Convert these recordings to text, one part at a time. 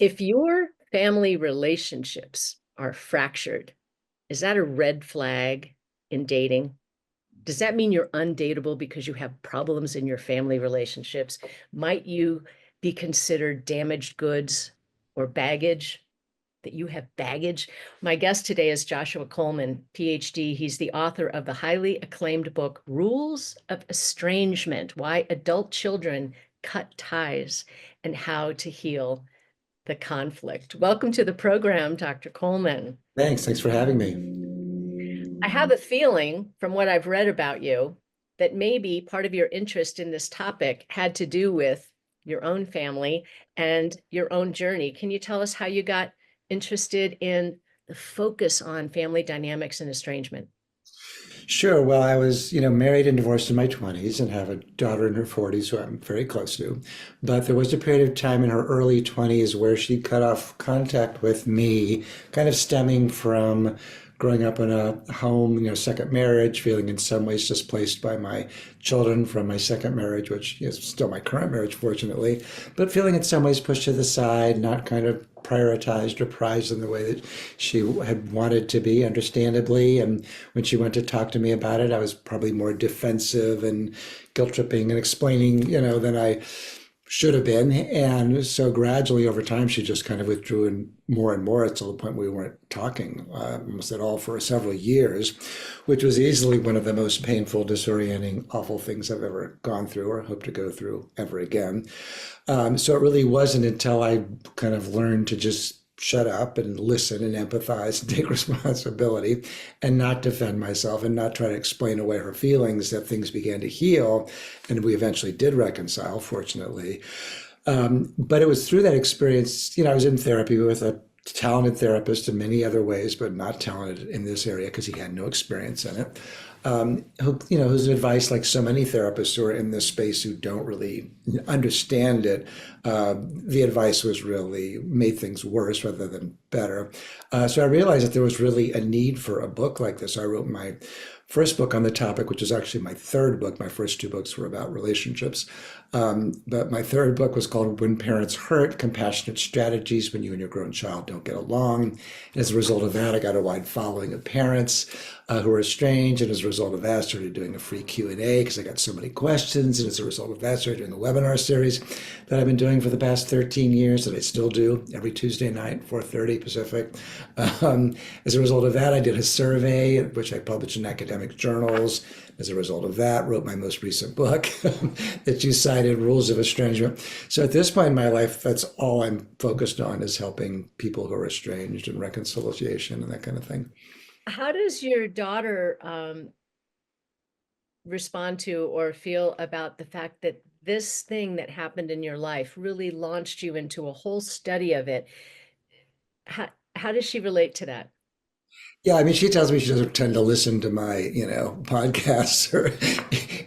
If your family relationships are fractured, is that a red flag in dating? Does that mean you're undateable because you have problems in your family relationships? Might you be considered damaged goods or baggage? That you have baggage? My guest today is Joshua Coleman, PhD. He's the author of the highly acclaimed book, Rules of Estrangement: Why Adult Children Cut Ties and How to Heal the Conflict. Welcome to the program, Dr. Coleman. Thanks for having me. I have a feeling from what I've read about you that maybe part of your interest in this topic had to do with your own family and your own journey. Can you tell us how you got interested in the focus on family dynamics and estrangement? Sure. Well, I was, married and divorced in my 20s and have a daughter in her 40s who I'm very close to. But there was a period of time in her early 20s where she cut off contact with me, kind of stemming from growing up in a home, second marriage, feeling in some ways displaced by my children from my second marriage, which is still my current marriage, fortunately, but feeling in some ways pushed to the side, not kind of prioritized or prized in the way that she had wanted to be, understandably. And when she went to talk to me about it, I was probably more defensive and guilt tripping and explaining, than I should have been. And so gradually over time, she just kind of withdrew and more until the point we weren't talking almost at all for several years, which was easily one of the most painful, disorienting, awful things I've ever gone through or hope to go through ever again. So it really wasn't until I kind of learned to just shut up and listen and empathize and take responsibility and not defend myself and not try to explain away her feelings that things began to heal. And we eventually did reconcile, fortunately. But it was through that experience, I was in therapy with a talented therapist in many other ways, but not talented in this area because he had no experience in it. Whose advice, like so many therapists who are in this space who don't really understand it, the advice was really made things worse rather than better. So I realized that there was really a need for a book like this. I wrote my first book on the topic, which is actually my third book. My first two books were about relationships. But my third book was called When Parents Hurt, Compassionate Strategies When You and Your Grown Child Don't Get Along. And as a result of that, I got a wide following of parents who are estranged. And as a result of that, I started doing a free Q&A because I got so many questions. And as a result of that, I started doing a webinar series that I've been doing for the past 13 years that I still do every Tuesday night, 4:30 Pacific. As a result of that, I did a survey, which I published in academic journals. As a result of that, wrote my most recent book that you cited, Rules of Estrangement. So at this point in my life, that's all I'm focused on is helping people who are estranged and reconciliation and that kind of thing. How does your daughter respond to or feel about the fact that this thing that happened in your life really launched you into a whole study of it? How does she relate to that? Yeah, I mean, she tells me she doesn't tend to listen to my, podcasts or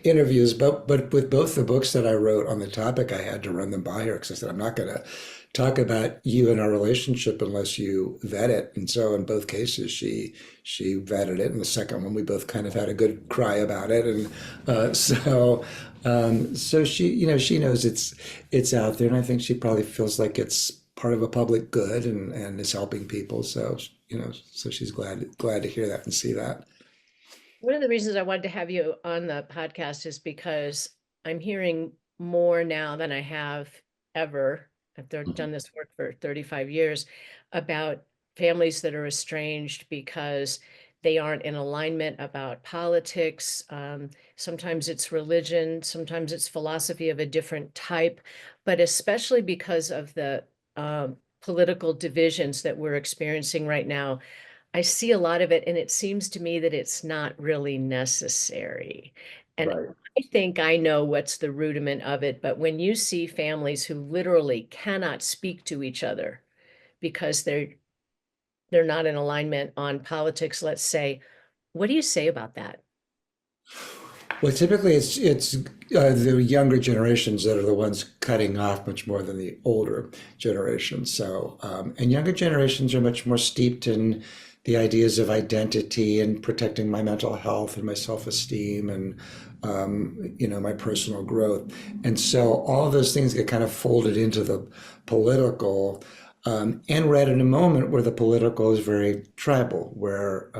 interviews, but with both the books that I wrote on the topic, I had to run them by her because I said, I'm not going to talk about you and our relationship unless you vet it. And so in both cases, she vetted it. And the second one, we both kind of had a good cry about it. And so she, she knows it's out there, and I think she probably feels like it's part of a public good and is helping people. So so she's glad to hear that and see that. One of the reasons I wanted to have you on the podcast is because I'm hearing more now than I have ever. I've done this work for 35 years about families that are estranged because they aren't in alignment about politics. Sometimes it's religion, sometimes it's philosophy of a different type, but especially because of the political divisions that we're experiencing right now. I see a lot of it, and it seems to me that it's not really necessary. And Right. I think I know what's the rudiment of it, but when you see families who literally cannot speak to each other because they're not in alignment on politics, let's say, what do you say about that? Well, typically it's the younger generations that are the ones cutting off much more than the older generations. So, and younger generations are much more steeped in the ideas of identity and protecting my mental health and my self-esteem and my personal growth. And so all of those things get kind of folded into the political. And we're at in a moment where the political is very tribal, where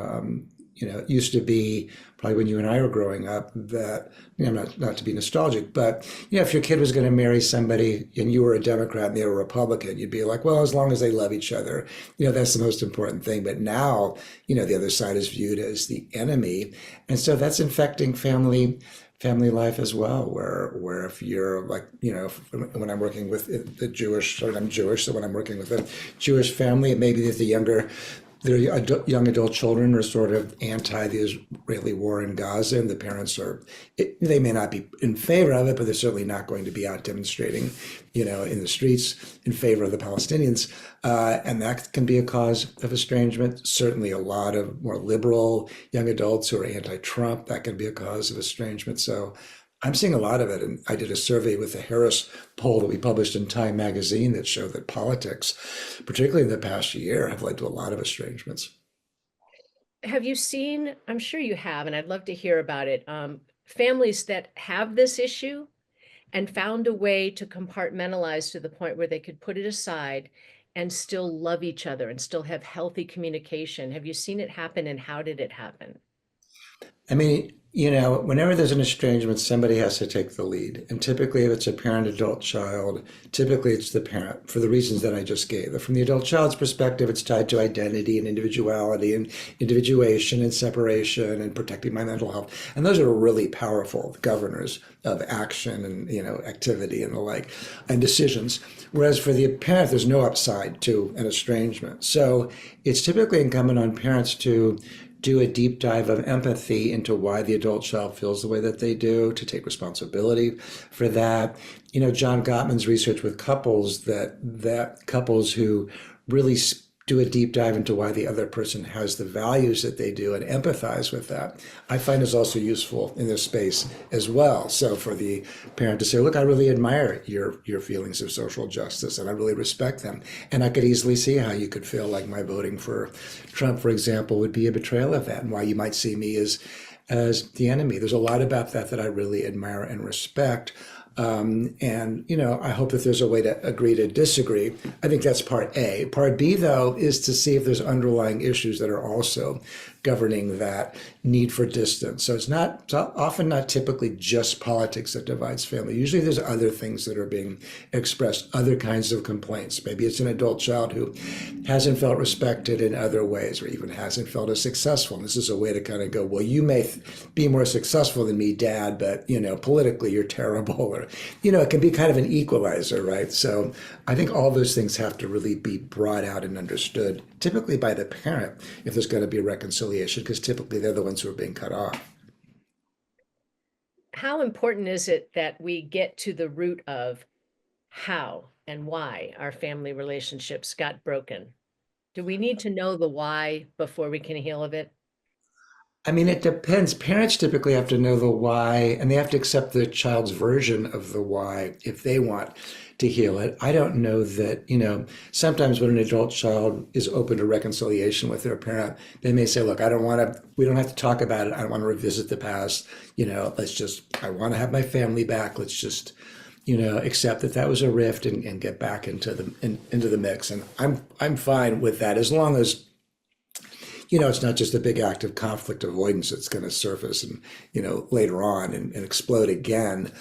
it used to be probably when you and I were growing up that, not to be nostalgic, but if your kid was going to marry somebody and you were a Democrat and they were a Republican, you'd be like, well, as long as they love each other, that's the most important thing. But now, the other side is viewed as the enemy, and so that's infecting family life as well, where if you're like, when I'm working with the Jewish, or I'm Jewish, so when I'm working with a Jewish family, it may be that their young adult children are sort of anti the Israeli war in Gaza, and the parents they may not be in favor of it, but they're certainly not going to be out demonstrating, in the streets in favor of the Palestinians. And that can be a cause of estrangement. Certainly a lot of more liberal young adults who are anti-Trump, that can be a cause of estrangement. So I'm seeing a lot of it. And I did a survey with the Harris poll that we published in Time magazine that showed that politics, particularly in the past year, have led to a lot of estrangements. Have you seen, I'm sure you have, and I'd love to hear about it, families that have this issue and found a way to compartmentalize to the point where they could put it aside and still love each other and still have healthy communication? Have you seen it happen, and how did it happen? I mean, whenever there's an estrangement, somebody has to take the lead. And typically, if it's a parent adult child, typically it's the parent for the reasons that I just gave. From the adult child's perspective, it's tied to identity and individuality and individuation and separation and protecting my mental health. And those are really powerful governors of action and, activity and the like, and decisions. Whereas for the parent, there's no upside to an estrangement. So it's typically incumbent on parents to do a deep dive of empathy into why the adult child feels the way that they do, to take responsibility for that. John Gottman's research with couples, that couples who really do a deep dive into why the other person has the values that they do and empathize with that, I find is also useful in this space as well. So for the parent to say, look, I really admire your feelings of social justice and I really respect them. And I could easily see how you could feel like my voting for Trump, for example, would be a betrayal of that, and why you might see me as the enemy. There's a lot about that I really admire and respect. And I hope that there's a way to agree to disagree. I think that's part A. Part B, though, is to see if there's underlying issues that are also governing that need for distance. So it's often not typically just politics that divides family. Usually there's other things that are being expressed, other kinds of complaints. Maybe it's an adult child who hasn't felt respected in other ways, or even hasn't felt as successful. And this is a way to kind of go, well, you may be more successful than me, Dad, but politically you're terrible. Or it can be kind of an equalizer, right? So I think all those things have to really be brought out and understood, typically by the parent, if there's going to be a reconciliation, because typically they're the ones who are being cut off. How important is it that we get to the root of how and why our family relationships got broken? Do we need to know the why before we can heal of it? I mean, it depends. Parents typically have to know the why, and they have to accept the child's version of the why if they want to heal it. I don't know that, sometimes when an adult child is open to reconciliation with their parent, they may say, look, we don't have to talk about it. I don't want to revisit the past. I want to have my family back. Let's just, accept that was a rift and get back into the mix. And I'm fine with that, as long as it's not just a big act of conflict avoidance that's going to surface and, later on and explode again.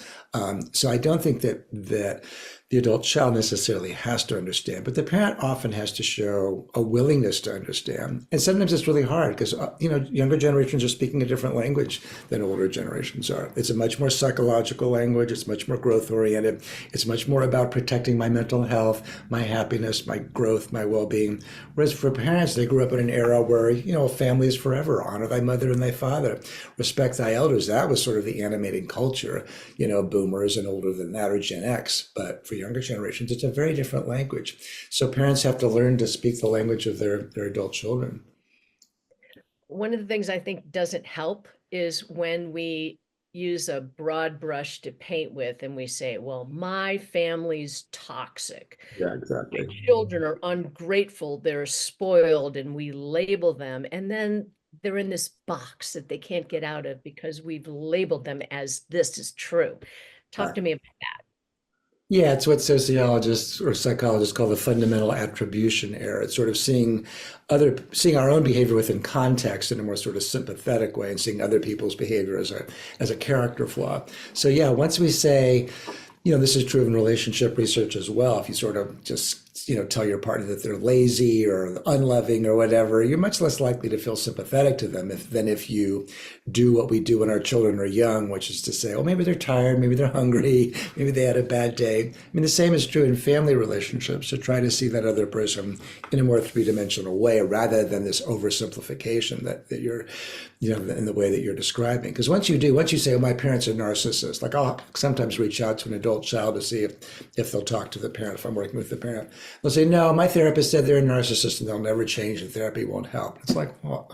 So I don't think that the adult child necessarily has to understand, but the parent often has to show a willingness to understand. And sometimes it's really hard because, younger generations are speaking a different language than older generations are. It's a much more psychological language. It's much more growth oriented. It's much more about protecting my mental health, my happiness, my growth, my well-being. Whereas for parents, they grew up in an era where, family is forever. Honor thy mother and thy father. Respect thy elders. That was sort of the animating culture, boomers and older than that, or Gen X. But for younger generations, it's a very different language. So parents have to learn to speak the language of their adult children. One of the things I think doesn't help is when we use a broad brush to paint with and we say, well, my family's toxic. Yeah, My exactly. children are ungrateful, they're spoiled, and we label them. And then they're in this box that they can't get out of because we've labeled them as this is true. Talk Right. to me about that. Yeah, it's what sociologists or psychologists call the fundamental attribution error. It's sort of seeing our own behavior within context in a more sort of sympathetic way and seeing other people's behavior as a character flaw. So yeah, once we say, this is true in relationship research as well. If you sort of just, tell your partner that they're lazy or unloving or whatever, you're much less likely to feel sympathetic to them than if you do what we do when our children are young, which is to say, oh, maybe they're tired, maybe they're hungry, maybe they had a bad day. I mean, the same is true in family relationships, to try to see that other person in a more three-dimensional way rather than this oversimplification that you're, in the way that you're describing. Because once you say, oh, my parents are narcissists, like I'll sometimes reach out to an adult child to see if they'll talk to the parent, if I'm working with the parent. They'll say, no, my therapist said they're a narcissist and they'll never change and therapy won't help. It's like, well,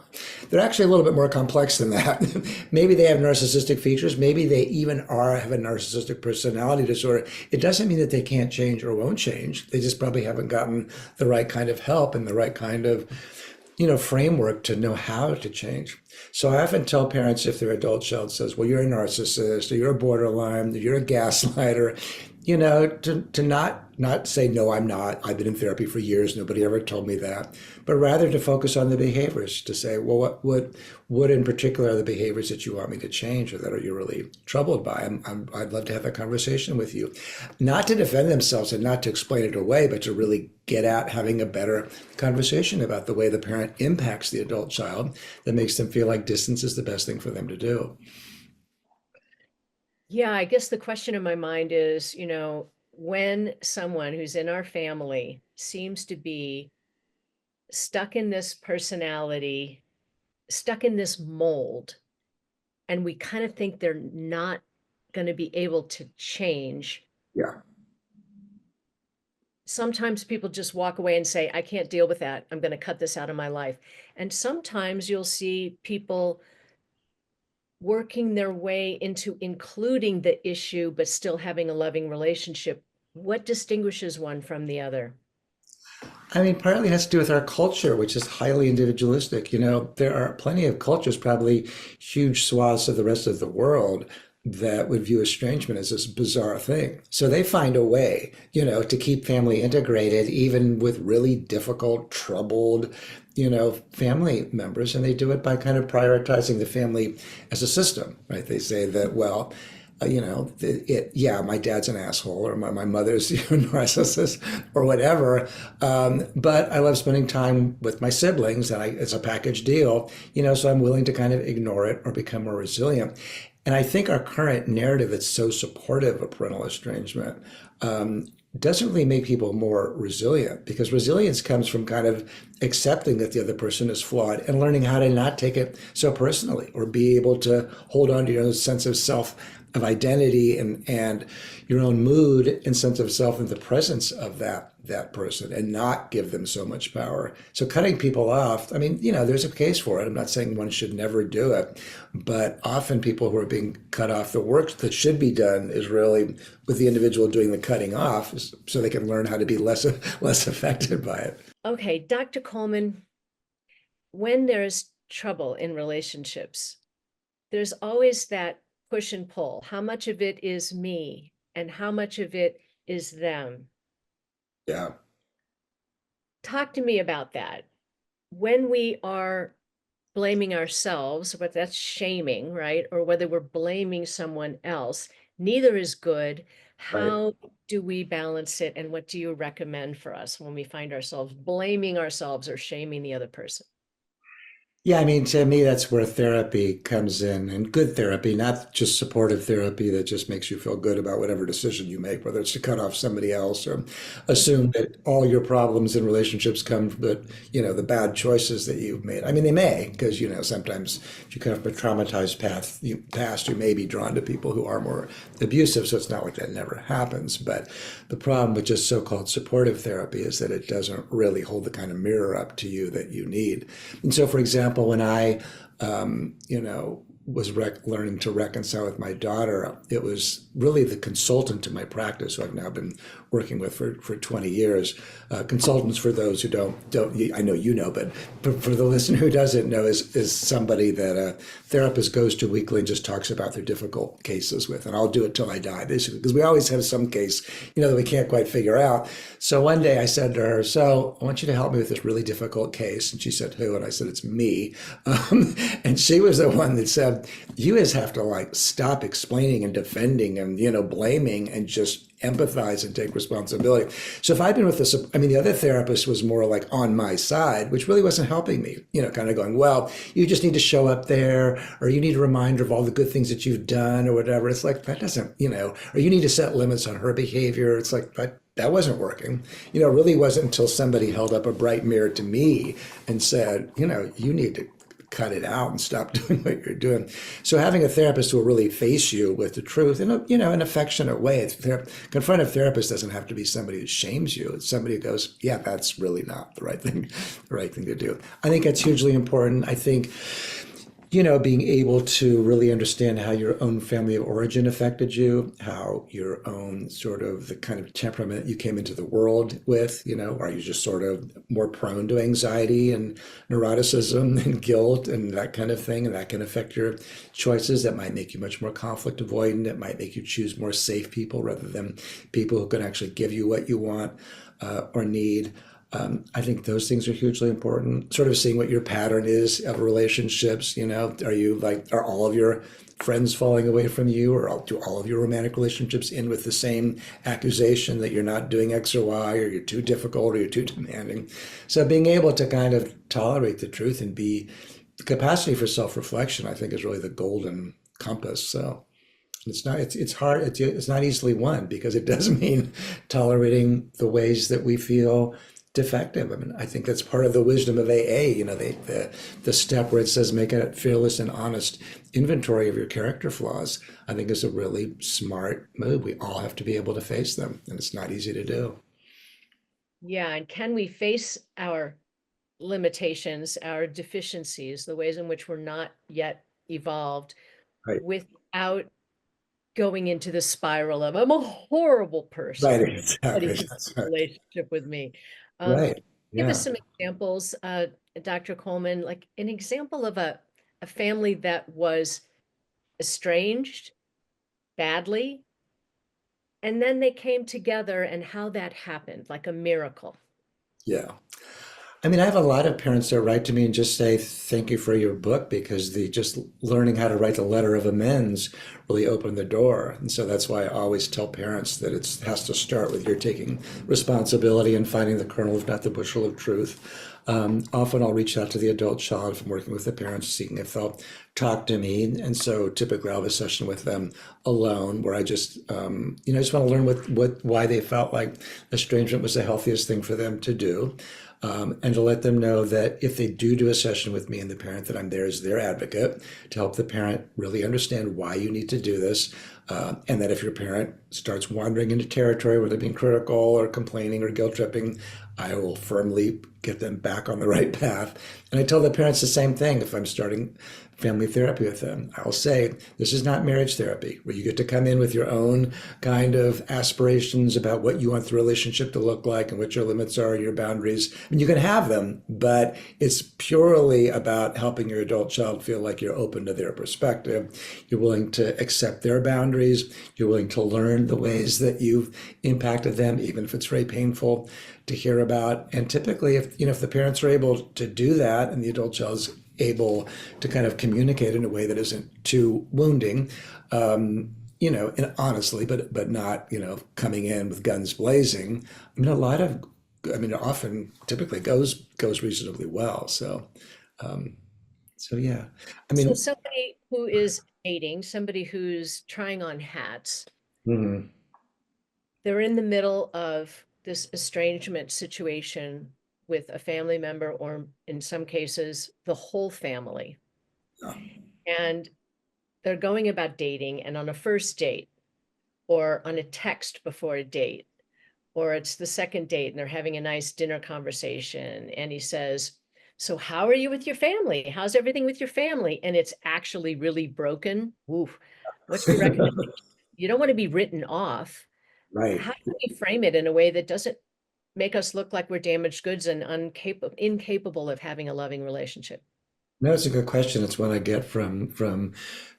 they're actually a little bit more complex than that. Maybe they have narcissistic features. Maybe they even have a narcissistic personality disorder. It doesn't mean that they can't change or won't change. They just probably haven't gotten the right kind of help and the right kind of framework to know how to change. So I often tell parents if their adult child says, well, you're a narcissist or you're a borderline, or you're a gaslighter, to not say, no, I'm not. I've been in therapy for years. Nobody ever told me that. But rather to focus on the behaviors, to say, well, what in particular are the behaviors that you want me to change or that are you really troubled by? I'd love to have a conversation with you. Not to defend themselves and not to explain it away, but to really get at having a better conversation about the way the parent impacts the adult child that makes them feel like distance is the best thing for them to do. Yeah, I guess the question in my mind is, when someone who's in our family seems to be stuck in this personality, stuck in this mold, and we kind of think they're not going to be able to change. Yeah. Sometimes people just walk away and say, I can't deal with that. I'm going to cut this out of my life. And sometimes you'll see people working their way into including the issue, but still having a loving relationship. What distinguishes one from the other? I mean, partly it has to do with our culture, which is highly individualistic. There are plenty of cultures, probably huge swaths of the rest of the world, that would view estrangement as this bizarre thing. So they find a way, to keep family integrated, even with really difficult, troubled, family members. And they do it by kind of prioritizing the family as a system, right? They say that, well, yeah, my dad's an asshole or my mother's a narcissist or whatever. But I love spending time with my siblings and it's a package deal, so I'm willing to kind of ignore it or become more resilient. And I think our current narrative that's so supportive of parental estrangement doesn't really make people more resilient, because resilience comes from kind of accepting that the other person is flawed and learning how to not take it so personally or be able to hold on to your own sense of self, of identity and your own mood and sense of self in the presence of that person and not give them so much power. So cutting people off, I mean, there's a case for it. I'm not saying one should never do it, but often people who are being cut off, the work that should be done is really with the individual doing the cutting off so they can learn how to be less affected by it. Okay, Dr. Coleman, when there's trouble in relationships, there's always that push and pull. How much of it is me and how much of it is them? Yeah. Talk to me about that. When we are blaming ourselves, but that's shaming, right? Or whether we're blaming someone else, neither is good. Right. How do we balance it? And what do you recommend for us when we find ourselves blaming ourselves or shaming the other person? Yeah, I mean, to me, that's where therapy comes in, and good therapy, not just supportive therapy that just makes you feel good about whatever decision you make, whether it's to cut off somebody else or assume that all your problems in relationships come from the bad choices that you've made. I mean, they may, because, sometimes if you come from a traumatized past, you may be drawn to people who are more abusive, so it's not like that never happens. But the problem with just so-called supportive therapy is that it doesn't really hold the kind of mirror up to you that you need. And so, for example, when I, was learning to reconcile with my daughter, it was really the consultant to my practice, who I've now been working with for 20 years. Consultants, for those who don't, I know you know, but for the listener who doesn't know, is somebody that a therapist goes to weekly and just talks about their difficult cases with. And I'll do it till I die, basically, because we always have some case, that we can't quite figure out. So one day I said to her, "So I want you to help me with this really difficult case." And she said, "Who?" And I said, "It's me." And she was the one that said, "You just have to like stop explaining and defending and blaming and just empathize and take responsibility." So if I'd been with this, I mean, the other therapist was more like on my side, which really wasn't helping me, kind of going, "Well, you just need to show up there, or you need a reminder of all the good things that you've done or whatever." It's like, that doesn't, or you need to set limits on her behavior. It's like, that wasn't working. It really wasn't until somebody held up a bright mirror to me and said, "You need to cut it out and stop doing what you're doing." So having a therapist who will really face you with the truth in an affectionate way. Confrontive therapist doesn't have to be somebody who shames you. It's somebody who goes, "Yeah, that's really not the right thing to do." I think that's hugely important. I think being able to really understand how your own family of origin affected you, how your own sort of the kind of temperament you came into the world with, are you just sort of more prone to anxiety and neuroticism and guilt and that kind of thing? And that can affect your choices. That might make you much more conflict avoidant. It might make you choose more safe people rather than people who can actually give you what you want or need. I think those things are hugely important. Sort of seeing what your pattern is of relationships. Are all of your friends falling away from you, or do all of your romantic relationships end with the same accusation that you're not doing X or Y, or you're too difficult, or you're too demanding? So being able to kind of tolerate the truth and be the capacity for self-reflection, I think, is really the golden compass. So it's hard. It's not easily won because it does mean tolerating the ways that we feel defective. I mean, I think that's part of the wisdom of AA. The step where it says make a fearless and honest inventory of your character flaws, I think is a really smart move. We all have to be able to face them, and it's not easy to do. Yeah, and can we face our limitations, our deficiencies, the ways in which we're not yet evolved Right. without going into the spiral of "I'm a horrible Right. person. Exactly. Somebody has That's a right. relationship with me." Right. Give us Yeah. some examples, Dr. Coleman, like an example of a family that was estranged badly, and then they came together and how that happened, like a miracle. Yeah. I mean, I have a lot of parents that write to me and just say, "Thank you for your book," because the just learning how to write the letter of amends really opened the door. And so that's why I always tell parents that it has to start with you're taking responsibility and finding the kernel, if not the bushel of truth. Often I'll reach out to the adult child if I'm working with the parents, seeing if they'll talk to me. And so typically I'll have a session with them alone where I just, I just want to learn why they felt like estrangement was the healthiest thing for them to do. And to let them know that if they do a session with me and the parent, that I'm there as their advocate to help the parent really understand why you need to do this. And that if your parent starts wandering into territory where they're being critical or complaining or guilt tripping, I will firmly get them back on the right path. And I tell the parents the same thing if I'm starting family therapy with them. I'll say, this is not marriage therapy, where you get to come in with your own kind of aspirations about what you want the relationship to look like and what your limits are, your boundaries. I mean, you can have them, but it's purely about helping your adult child feel like you're open to their perspective. You're willing to accept their boundaries. You're willing to learn the ways that you've impacted them, even if it's very painful to hear about. And typically, if the parents are able to do that and the adult child's able to kind of communicate in a way that isn't too wounding, and honestly, but not, coming in with guns blazing. I mean, it often typically goes reasonably well. So yeah, I So mean, somebody who is dating, somebody who's trying on hats, mhm, they're in the middle of this estrangement situation with a family member, or in some cases, the whole family. yeah, And they're going about dating, and on a first date, or on a text before a date, or it's the second date and they're having a nice dinner conversation, and he says, "So how are you with your family? How's everything with your family?" And it's actually really broken. Oof. What's your recommendation? You don't want to be written off, Right. How do we frame it in a way that doesn't make us look like we're damaged goods and incapable of having a loving relationship? No, it's a good question. It's one I get from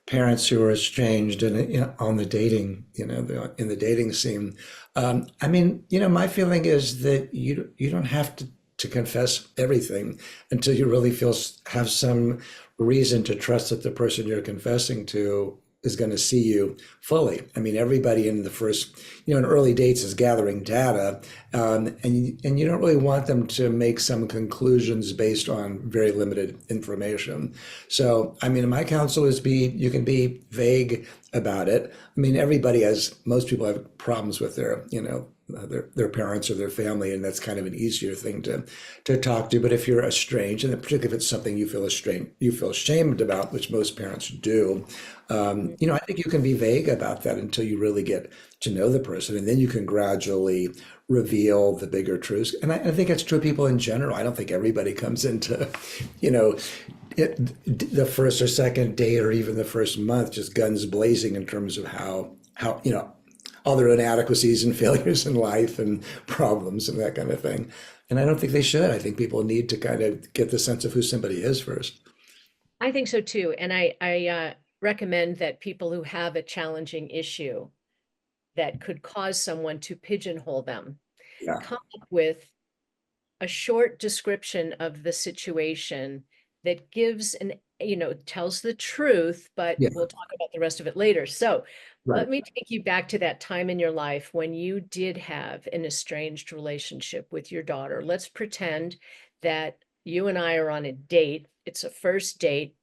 parents who are estranged and on the dating, in the dating scene. I mean, my feeling is that you don't have to confess everything until you really have some reason to trust that the person you're confessing to is going to see you fully. I mean, everybody in the first, in early dates is gathering data, and you don't really want them to make some conclusions based on very limited information. So, I mean, my counsel is you can be vague about it. I mean, most people have problems with their parents or their family, and that's kind of an easier thing to talk to. But if you're estranged, and particularly if it's something you feel ashamed about, which most parents do, I think you can be vague about that until you really get to know the person, and then you can gradually reveal the bigger truths. And I think it's true of people in general. I don't think everybody comes into, you know, the first or second date or even the first month just guns blazing in terms of how all their inadequacies and failures in life and problems and that kind of thing. And I don't think they should. I think people need to kind of get the sense of who somebody is first. I think so too. And I recommend that people who have a challenging issue that could cause someone to pigeonhole them Yeah, come up with a short description of the situation that gives tells the truth, but yeah, we'll talk about the rest of it later. So right. let me take you back to that time in your life when you did have an estranged relationship with your daughter. Let's pretend that you and I are on a date. It's a first date.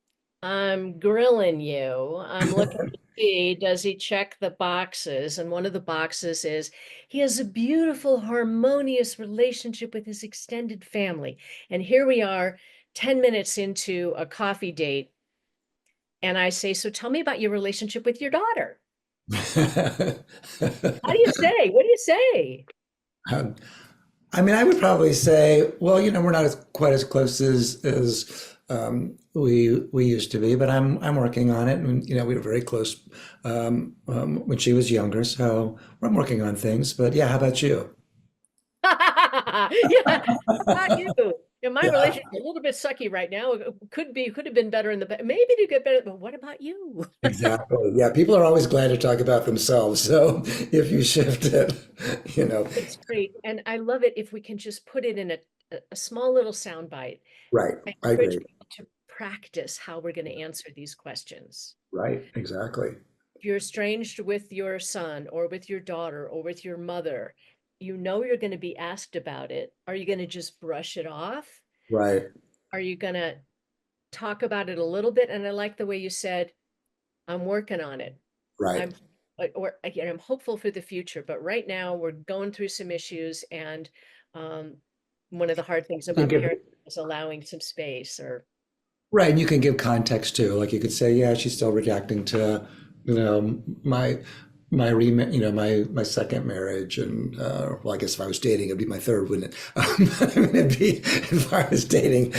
I'm grilling you. I'm looking to see, does he check the boxes? And one of the boxes is he has a beautiful, harmonious relationship with his extended family. And here we are, 10 minutes into a coffee date. And I say, so tell me about your relationship with your daughter. How do you say? What do you say? Um, I mean, I would probably say, well, we're not quite as close as we used to be, but I'm working on it, and we were very close when she was younger, so I'm working on things. But yeah, how about you? Yeah, how about you? Yeah, my Yeah, relationship is a little bit sucky right now. It could have been better in the maybe to get better, but what about you? exactly. Yeah, people are always glad to talk about themselves. So if you shift it, you know, It's great. And I love it if we can just put it in a small little sound bite. right. I I encourage agree. people to practice how we're going to answer these questions. Right. Exactly. If you're estranged with your son or with your daughter or with your mother, you know you're going to be asked about it. Are you going to just brush it off? Right. Are you going to talk about it a little bit? And I like the way you said, I'm working on it. Right. I'm or again, I'm hopeful for the future, but right now we're going through some issues, and um, one of the hard things You can about give parenting is allowing some space. Or Right, and you can give context too. Like you could say, yeah, she's still reacting to, my my second marriage, and well, I guess if I was dating, it'd be my third, wouldn't it? It'd be if I was dating,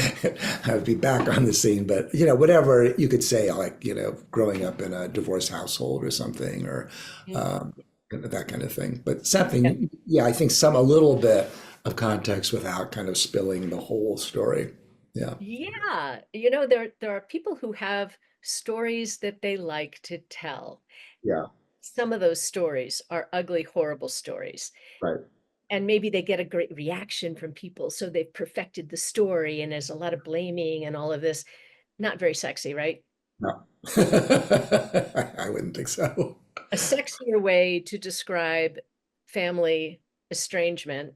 I would be back on the scene. But whatever you could say, like growing up in a divorced household or something, or um, that kind of thing. But yeah, something, yeah, I think a little bit of context without kind of spilling the whole story. Yeah. yeah, there are people who have stories that they like to tell. Yeah. Some of those stories are ugly, horrible stories. Right. And maybe they get a great reaction from people. So they've perfected the story, and there's a lot of blaming and all of this. Not very sexy, right? No. I wouldn't think so. A sexier way to describe family estrangement,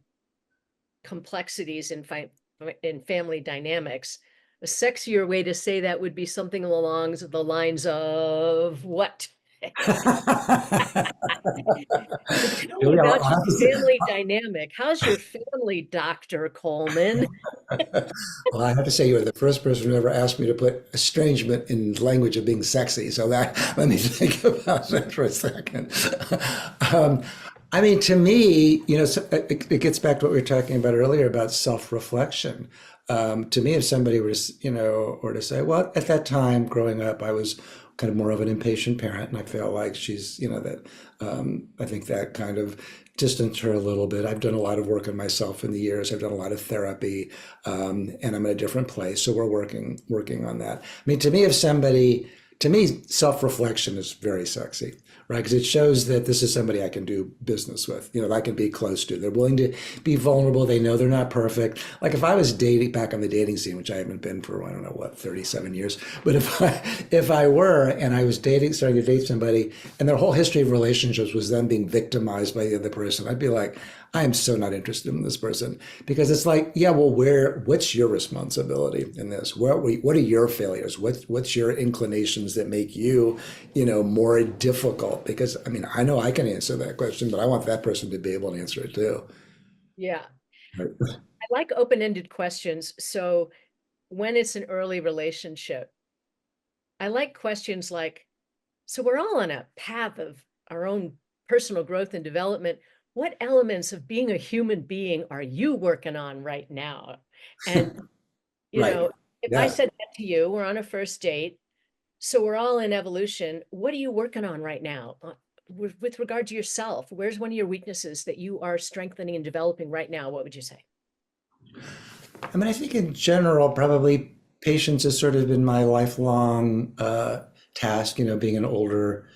complexities in family dynamics, a sexier way to say that would be something along the lines of what? So tell me Julie, about I'll your have to say, family dynamic. How's your family, Dr. Coleman? well, I have to say, you're the first person who ever asked me to put estrangement in language of being sexy. So that let me think about that for a second. Um, I mean, to me, it gets back to what we were talking about earlier about self-reflection. To me, if somebody were to say, well, at that time growing up, I was kind of more of an impatient parent, and I feel like she's, that I think that kind of distanced her a little bit. I've done a lot of work on myself in the years. I've done a lot of therapy, and I'm in a different place, so we're working on that. I mean, to me, self-reflection is very sexy, right? Because it shows that this is somebody I can do business with, that I can be close to. They're willing to be vulnerable. They know they're not perfect. Like if I was dating back on the dating scene, which I haven't been for, I don't know what, 37 years, but if I were and I was starting to date somebody and their whole history of relationships was them being victimized by the other person, I'd be like, I am so not interested in this person, because it's like, yeah, well, what's your responsibility in this? What are your failures? What's your inclinations that make you, more difficult? Because I mean, I know I can answer that question, but I want that person to be able to answer it too. Yeah. Right. I like open-ended questions. So when it's an early relationship, I like questions like, so we're all on a path of our own personal growth and development. What elements of being a human being are you working on right now? And, you Right. know, if I Yeah. said that to you, we're on a first date, so we're all in evolution. What are you working on right now? With regard to yourself, where's one of your weaknesses that you are strengthening and developing right now? What would you say? I mean, I think in general, probably patience has sort of been my lifelong task. Being an older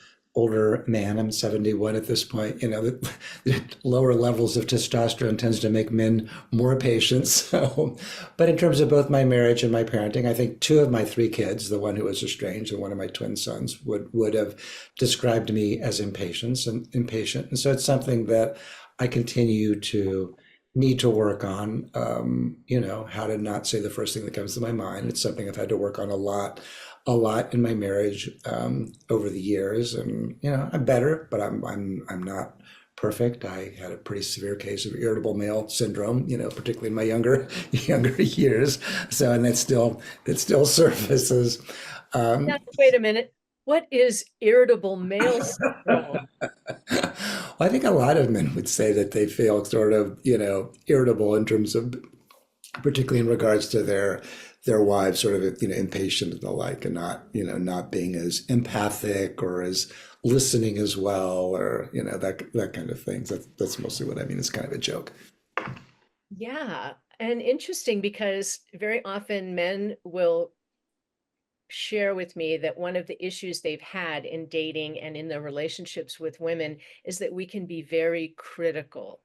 man, I'm 71 at this point. The lower levels of testosterone tends to make men more patient. So, but in terms of both my marriage and my parenting, I think two of my three kids, the one who was estranged and one of my twin sons, would have described me as impatient, and so it's something that I continue to need to work on, how to not say the first thing that comes to my mind. It's something I've had to work on a lot in my marriage over the years, and I'm better, but I'm not perfect. I had a pretty severe case of irritable male syndrome, particularly in my younger years. So, and that still surfaces. Now, Um, wait a minute. What is irritable male syndrome? I think a lot of men would say that they feel sort of, irritable in terms of, particularly in regards to their wives, sort of, impatient and the like, and not being as empathic or as listening as well, or that kind of things. That's mostly what I mean. It's kind of a joke. Yeah, and interesting because very often men will share with me that one of the issues they've had in dating and in their relationships with women is that we can be very critical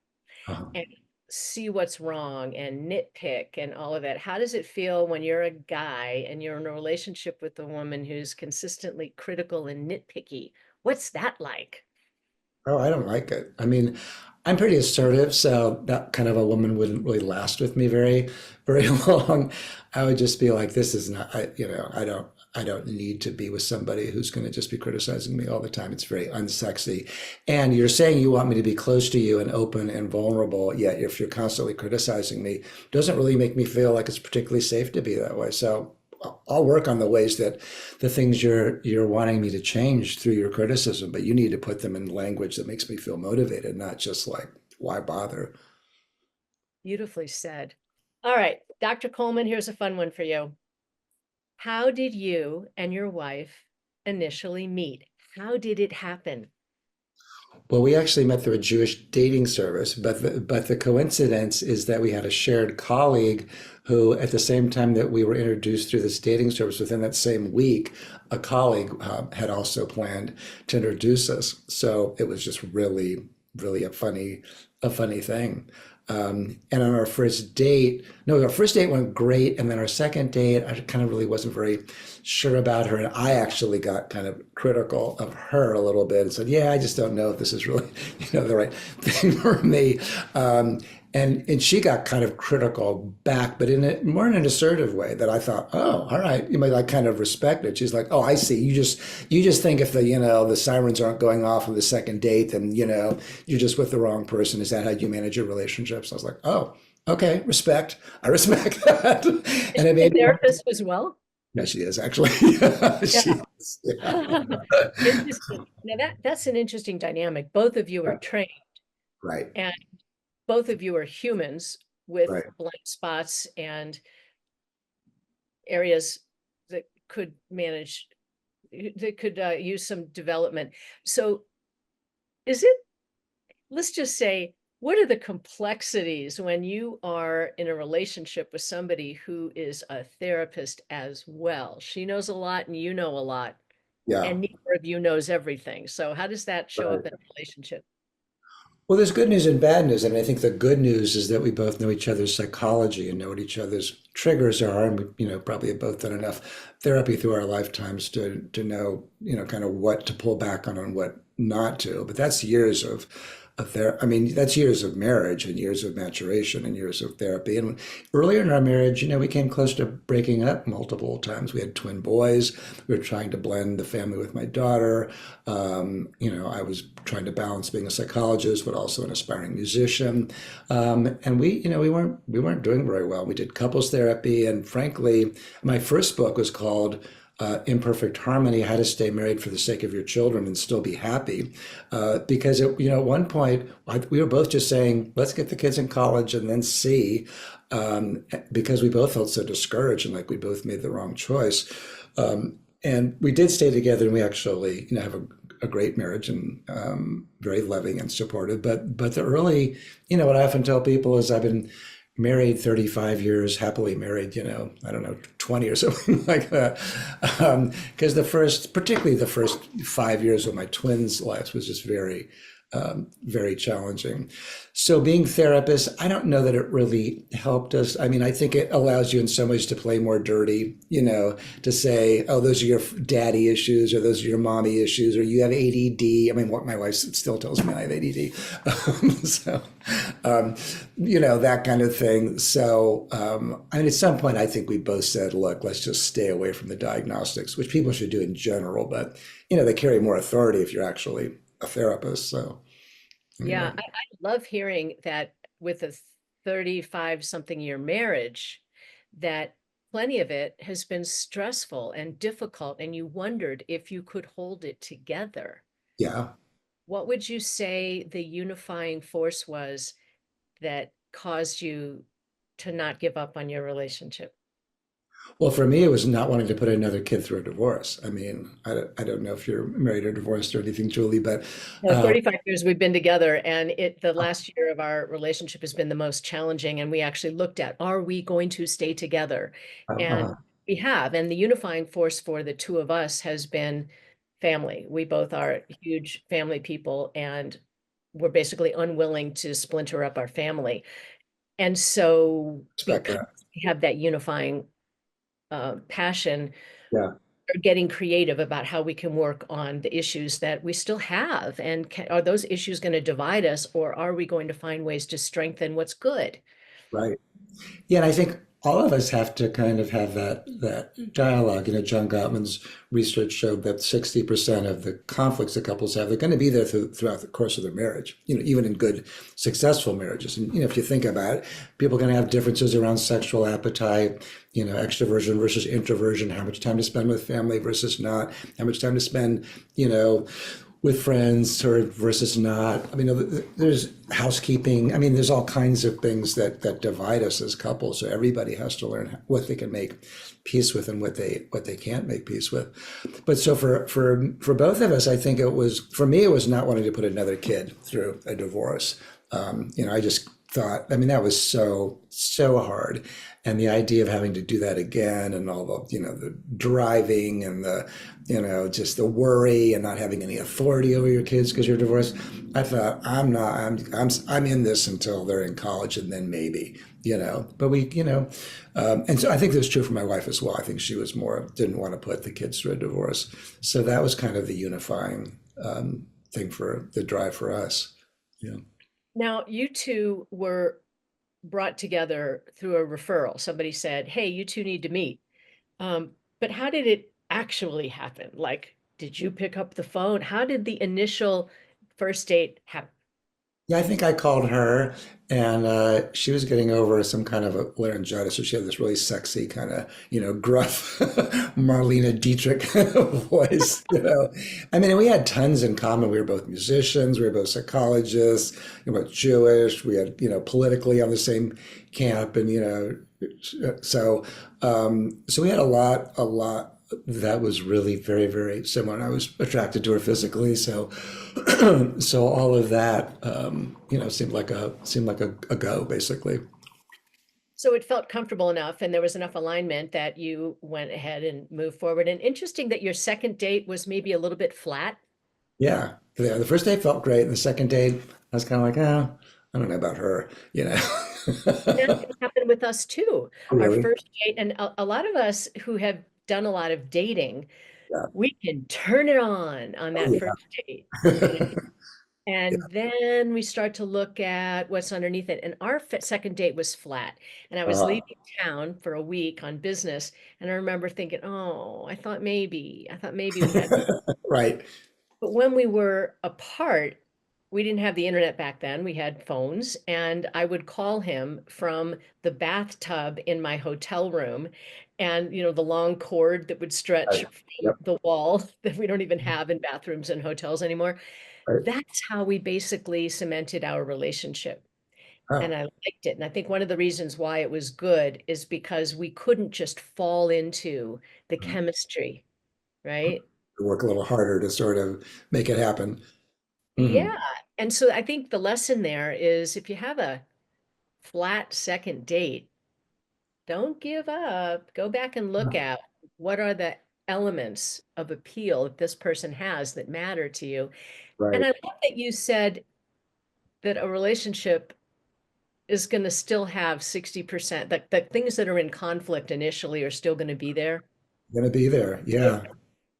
Uh, and see what's wrong and nitpick and all of that. How does it feel when you're a guy and you're in a relationship with a woman who's consistently critical and nitpicky? What's that like? Oh, I don't like it. I mean, I'm pretty assertive, so that kind of a woman wouldn't really last with me very long. I would just be like, this is not, I don't need to be with somebody who's going to just be criticizing me all the time. It's very unsexy. And you're saying you want me to be close to you and open and vulnerable, yet if you're constantly criticizing me, doesn't really make me feel like it's particularly safe to be that way. So I'll work on the ways that the things you're wanting me to change through your criticism, but you need to put them in language that makes me feel motivated, not just like, why bother? Beautifully said. All right, Dr. Coleman, here's a fun one for you. How did you and your wife initially meet? How did it happen? Well, we actually met through a Jewish dating service, but the coincidence is that we had a shared colleague who, at the same time that we were introduced through this dating service, within that same week, a colleague had also planned to introduce us. So it was just really, really a funny thing. And on our first date, no, our first date went great, and then our second date, I kind of really wasn't very sure about her, and I actually got kind of critical of her a little bit and said, "Yeah, I just don't know if this is really, the right thing for me." Um, and she got kind of critical back, but more in an assertive way that I thought, "Oh, all right," I kind of respected. She's like, "Oh, I see. You just think if the sirens aren't going off on the second date, then you're just with the wrong person. Is that how you manage your relationships?" I was like, "Oh, okay, respect. I respect that." Is And it she a made me. therapist as well? No, she is actually. She Yeah. is. Yeah. Interesting. Now that's an interesting dynamic. Both of you are trained Right. and both of you are humans with Right. blind spots and areas that could manage that could use some development. So is it, let's just say, what are the complexities when you are in a relationship with somebody who is a therapist as well? She knows a lot and you know a lot, Yeah. and neither of you knows everything. So how does that show up Right. in a relationship? Well, there's good news and bad news. And I think the good news is that we both know each other's psychology and know what each other's triggers are. And we, probably have both done enough therapy through our lifetimes to know, kind of what to pull back on and what not to. But that's years of there. I mean, that's years of marriage and years of maturation and years of therapy. And earlier in our marriage, we came close to breaking up multiple times. We had twin boys. We were trying to blend the family with my daughter. I was trying to balance being a psychologist, but also an aspiring musician. And we weren't doing very well. We did couples therapy, and frankly, my first book was called Imperfect Harmony: How to Stay Married for the Sake of Your Children and Still Be Happy. Because at one point we were both just saying, let's get the kids in college and then see, because we both felt so discouraged and like we both made the wrong choice. And we did stay together, and we actually, have a great marriage and very loving and supportive. But the early, what I often tell people is I've been married 35 years, happily married, I don't know, 20 or something like that. Because particularly the first 5 years of my twins' lives was just very, very challenging. So being therapists, I don't know that it really helped us. I mean, I think it allows you in some ways to play more dirty, to say, oh, those are your daddy issues, or those are your mommy issues, or you have ADD. I mean, what my wife still tells me I have ADD. That kind of thing. So, I mean, at some point, I think we both said, look, let's just stay away from the diagnostics, which people should do in general, but, they carry more authority if you're actually a therapist. So Yeah, anyway, I love hearing that with a 35 something year marriage, that plenty of it has been stressful and difficult, and you wondered if you could hold it together. yeah. What would you say the unifying force was that caused you to not give up on your relationship? Well, for me, it was not wanting to put another kid through a divorce. I mean, I don't know if you're married or divorced or anything, Julie, but No, uh, 35 years we've been together, and the last year of our relationship has been the most challenging. And we actually looked at, are we going to stay together? And uh, we have. And the unifying force for the two of us has been family. We both are huge family people, and we're basically unwilling to splinter up our family. And so, respect because that. we have that unifying passion, Yeah. are getting creative about how we can work on the issues that we still have. And are those issues going to divide us, or are we going to find ways to strengthen what's good? Right. Yeah, and I think all of us have to kind of have that dialogue. John Gottman's research showed that 60% of the conflicts that couples have, they're going to be there throughout the course of their marriage. Even in good, successful marriages. And if you think about it, people are going to have differences around sexual appetite, extroversion versus introversion, how much time to spend with family versus not, how much time to spend, with friends or versus not. I mean, there's housekeeping. I mean, there's all kinds of things that divide us as couples. So everybody has to learn what they can make peace with and what they can't make peace with. But so for both of us, I think for me, it was not wanting to put another kid through a divorce. I just thought, I mean, that was so hard. And the idea of having to do that again, and all the driving and just the worry and not having any authority over your kids because you're divorced. I thought, I'm in this until they're in college, and then maybe, but and so I think that's true for my wife as well. I think she was didn't want to put the kids through a divorce. So that was kind of the unifying thing for the drive for us. Yeah. Now, you two were brought together through a referral. Somebody said, hey, you two need to meet. But how did it actually happen? Like, did you pick up the phone? How did the initial first date happen? Yeah, I think I called her, and she was getting over some kind of a laryngitis. So she had this really sexy kind of, gruff Marlena Dietrich kind of voice, I mean, we had tons in common. We were both musicians, we were both psychologists, we were both Jewish, we had, politically on the same camp, and, so we had a lot that was really very, very similar. I was attracted to her physically, so so all of that, seemed like a go basically. So it felt comfortable enough and there was enough alignment that you went ahead and moved forward. And interesting that your second date was maybe a little bit flat. Yeah, the first date felt great, and the second date, I was kind of like, oh, I don't know about her, you That know. can happen with us too. Our Really? first date, and a lot of us who have done a lot of dating, Yeah. we can turn it on Oh that yeah. first date, you know. And then we start to look at what's underneath it. And our second date was flat. And I was Uh, leaving town for a week on business. And I remember thinking, oh, I thought maybe we had. right. But when we were apart, we didn't have the internet back then. We had phones, and I would call him from the bathtub in my hotel room, and the long cord that would stretch Right. from Yep. the wall that we don't even have in bathrooms and hotels anymore. Right. That's how we basically cemented our relationship. And Oh, I liked it. And I think one of the reasons why it was good is because we couldn't just fall into the mm. chemistry, right? Work a little harder to sort of make it happen. Hmm. Yeah. And so I think the lesson there is if you have a flat second date, don't give up. Go back and look at what are the elements of appeal that this person has that matter to you. And Right. I love that you said that a relationship is going to still have 60%, the things that are in conflict initially are still going to be there. Gonna be there. Yeah.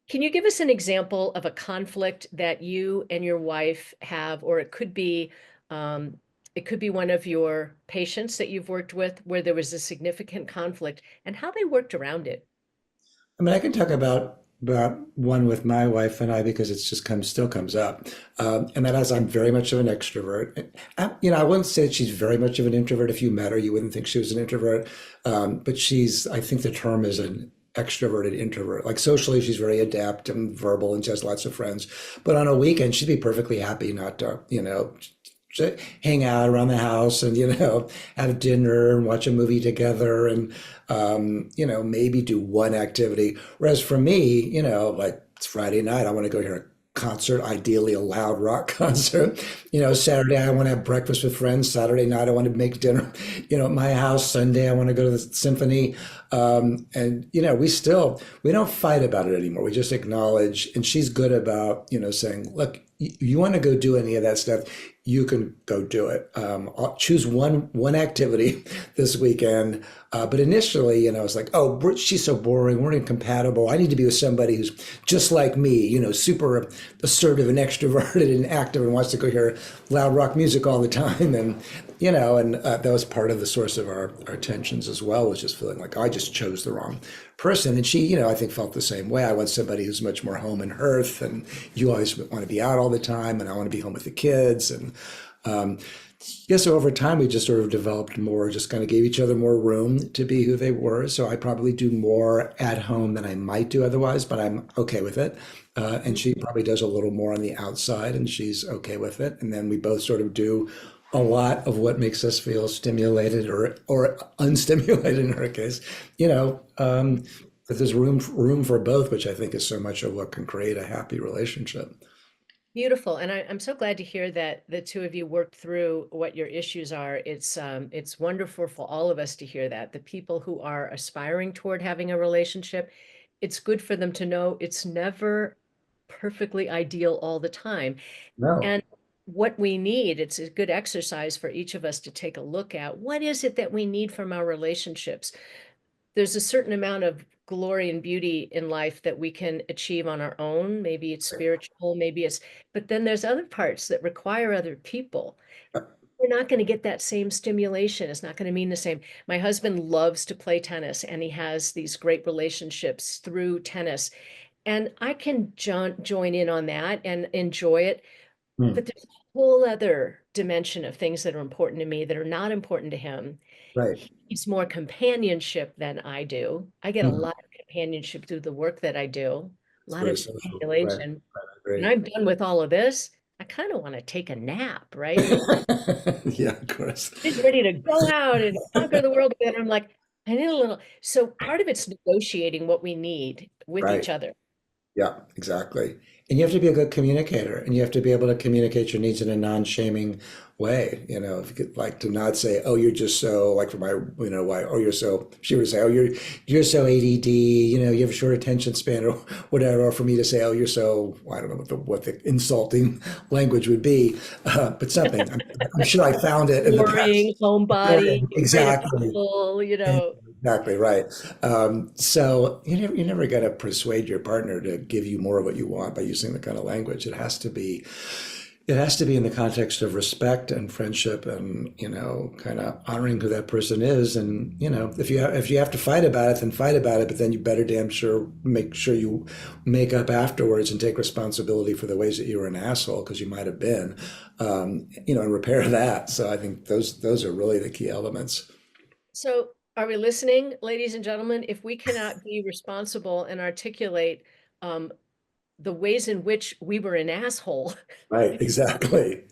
Can you give us an example of a conflict that you and your wife have, or it could be one of your patients that you've worked with where there was a significant conflict and how they worked around it? I mean, I can talk about one with my wife and I because it's just still comes up, and that is I'm very much of an extrovert. I wouldn't say that she's very much of an introvert. If you met her, you wouldn't think she was an introvert, but she's. I think the term is an extroverted introvert. Like socially, she's very adept and verbal, and she has lots of friends. But on a weekend, she'd be perfectly happy not to, hang out around the house and have dinner and watch a movie together and maybe do one activity. Whereas for me, like it's Friday night, I want to go hear a concert, ideally a loud rock concert. Saturday I want to have breakfast with friends. Saturday night I want to make dinner, at my house. Sunday I want to go to the symphony. And we don't fight about it anymore. We just acknowledge, and she's good about, saying, look, you want to go do any of that stuff, you can go do it. I'll choose one activity this weekend. But initially, it's like, oh, she's so boring. We're incompatible. I need to be with somebody who's just like me, super assertive and extroverted and active and wants to go hear loud rock music all the time. And that was part of the source of our tensions as well, was just feeling like I just chose the wrong person. And she, I think felt the same way. I want somebody who's much more home and hearth, and you always want to be out all the time, and I want to be home with the kids. And um, yeah, so over time we just sort of developed more, just kind of gave each other more room to be who they were. So I probably do more at home than I might do otherwise, but I'm okay with it. And she probably does a little more on the outside, and she's okay with it. And then we both sort of do a lot of what makes us feel stimulated or unstimulated in her case, that there's room for both, which I think is so much of what can create a happy relationship. Beautiful. And I'm so glad to hear that the two of you worked through what your issues are. It's wonderful for all of us to hear that. The people who are aspiring toward having a relationship, it's good for them to know it's never perfectly ideal all the time. No, And what we need, it's a good exercise for each of us to take a look at. What is it that we need from our relationships? There's a certain amount of glory and beauty in life that we can achieve on our own. Maybe it's spiritual, but then there's other parts that require other people. We're not going to get that same stimulation. It's not going to mean the same. My husband loves to play tennis and he has these great relationships through tennis. And I can join in on that and enjoy it. hmm, But there's a whole other dimension of things that are important to me that are not important to him. right. He's more companionship than I do. I get a Hmm. lot of companionship through the work that I do, a It's lot of very social. Right. stimulation. I When agree. I'm done with all of this, I kind of want to take a nap, right? Like Yeah, of course. he's ready to go out and conquer the world again. I'm like, I need a little, so part of it's negotiating what we need with Right. each other. Yeah, exactly. And you have to be a good communicator, and you have to be able to communicate your needs in a non-shaming way. If you could like to not say, "Oh, you're just so," like for my, why, "Oh, you're so," she would say, "Oh, you're so ADD, you have a short attention span," or whatever. Or for me to say, "Oh, you're so," I don't know what the insulting language would be, but something. I'm sure I found it in the past. Boring, homebody, afraid of Exactly. people. Exactly right. So you never got to persuade your partner to give you more of what you want by using the kind of language. It has to be in the context of respect and friendship and kind of honoring who that person is. And if you have to fight about it, then fight about it. But then you better damn sure make sure you make up afterwards and take responsibility for the ways that you were an asshole because you might have been, and repair that. So I think those are really the key elements. So are we listening, ladies and gentlemen? If we cannot be responsible and articulate um, the ways in which we were an asshole, Right, exactly.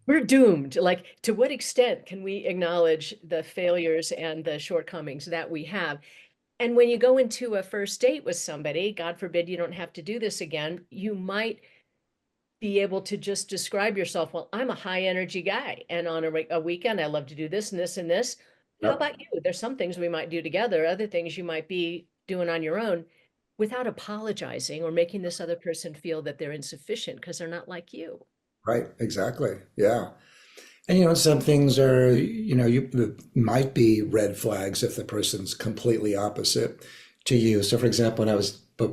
we're doomed. Like, to what extent can we acknowledge the failures and the shortcomings that we have? And when you go into a first date with somebody, God forbid you don't have to do this again, you might be able to just describe yourself. Well, I'm a high energy guy, and on a weekend, I love to do this and this and this. How Yep. about you? There's some things we might do together, other things you might be doing on your own without apologizing or making this other person feel that they're insufficient because they're not like you. Right, exactly. Yeah. And some things are, might be red flags if the person's completely opposite to you. So, for example,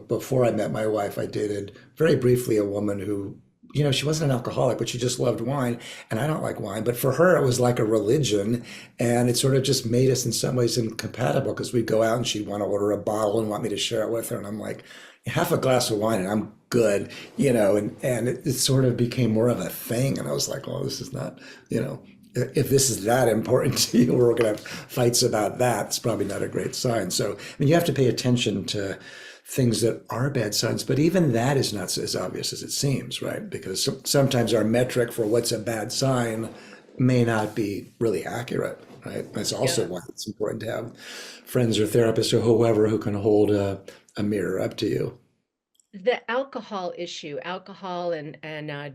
before I met my wife, I dated very briefly a woman who, she wasn't an alcoholic, but she just loved wine. And I don't like wine, but for her, it was like a religion. And it sort of just made us in some ways incompatible because we'd go out and she'd want to order a bottle and want me to share it with her. And I'm like, half a glass of wine and I'm good, and it sort of became more of a thing. And I was like, well, this is not, if this is that important to you, we're going to have fights about that. It's probably not a great sign. So, I mean, you have to pay attention to things that are bad signs, but even that is not as obvious as it seems, right? Because sometimes our metric for what's a bad sign may not be really accurate, right? That's also Yeah. why it's important to have friends or therapists or whoever who can hold a mirror up to you. The alcohol issue, alcohol and